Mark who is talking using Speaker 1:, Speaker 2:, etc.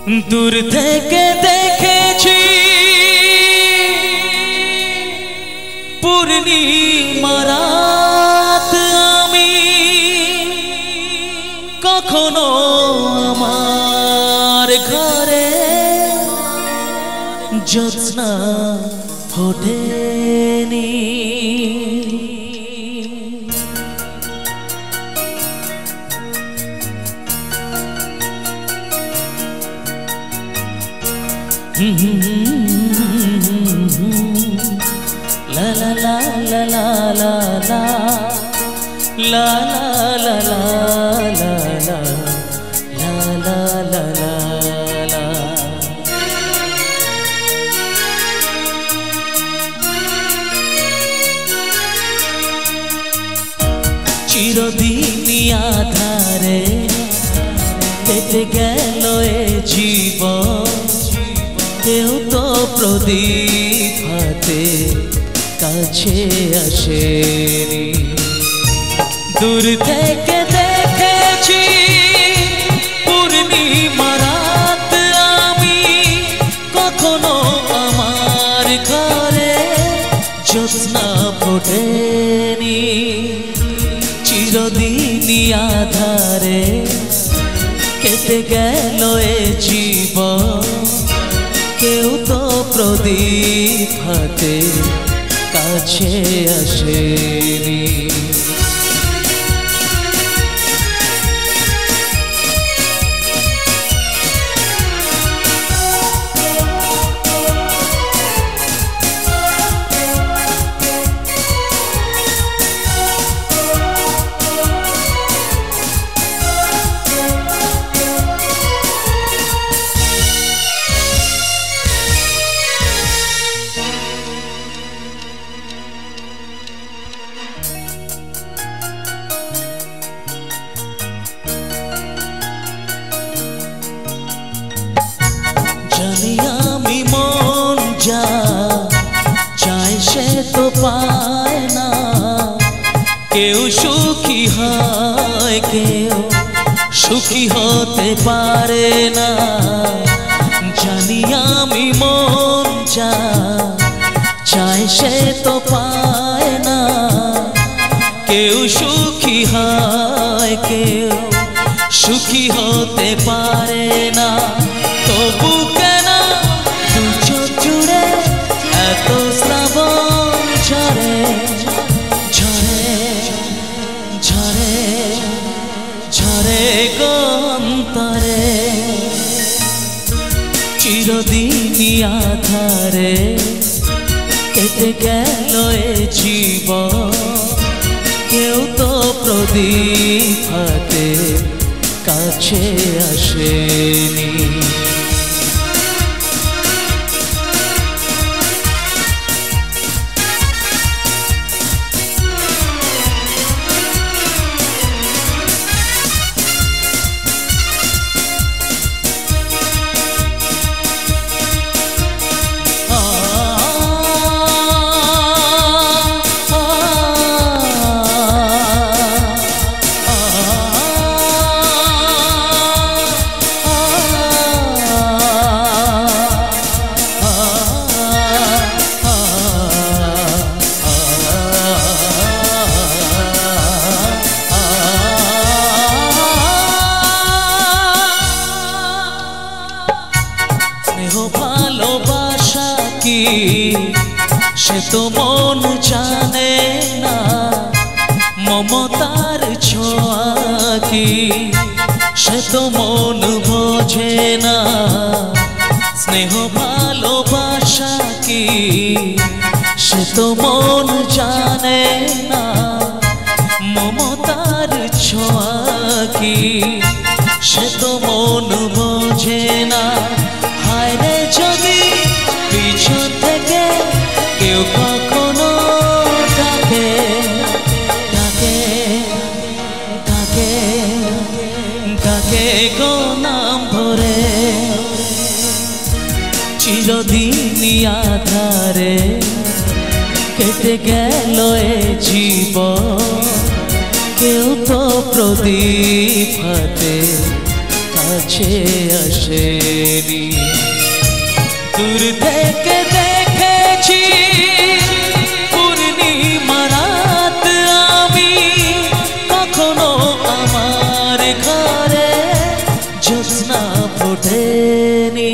Speaker 1: দূর থেকে দেখেছি পূর্ণিমা রাত আমি, কখনো আমার ঘরে জ্যোৎস্না ফোটেনি। La la la la la la la la la la la la la la la la la। চিরদিনই আধারে কেটে গেল এ জীবন, কেউ তো প্রদীপ হাতে কাছে আসেনি। দূর থেকে দেখেছি পূর্ণিমা রাত আমি, কখনো আমার ঘরে জ্যোৎস্না ফোটেনি। চিরদিনই আধারে কেটে গেল এ জীবন, কেউ তো প্রদীপ হাতে কাছে আসেনি। জানি আমি মন যা চাই সে তো পায় না, কেউ সুখী হয় কেউ সুখী হতে পারে না। জানি আমি মন যা চাই সে তো পায় না, কেউ সুখী হয় কেউ সুখী হতে পারে না। তবু কেন দু চোখ জুড়ে এত শ্রাবণ ঝরে ঝরে ঝরে ঝরে গন্তরে। চিরদিনই আধারে কেটে গেল এ জীবন, কেউ তো প্রদীপ হাতে কাছে আসেনি। ভালোবাসা কি সে তো মন জানে না, মমতার ছোঁয়া কি সে তো মন বোঝে না। স্নেহ ভালোবাসা কি সে তো মন জানে না, মমতার ছোঁয়া কি সে তো মন বোঝে না। হায় রে যদি পিছন থেকে কেউ কখনো ডাকে ডাকে ডাকে ডাকে গো নাম ধরে, চিরদিনই আধারে কেটে গেল এ জীবন, কেউ তো প্রদীপ হাতে কাছে সে আসেনি। দূর থেকে দেখেছি পূর্ণিমা রাত আমি, কখনো আমার ঘরে জ্যোৎস্না ফোটেনি।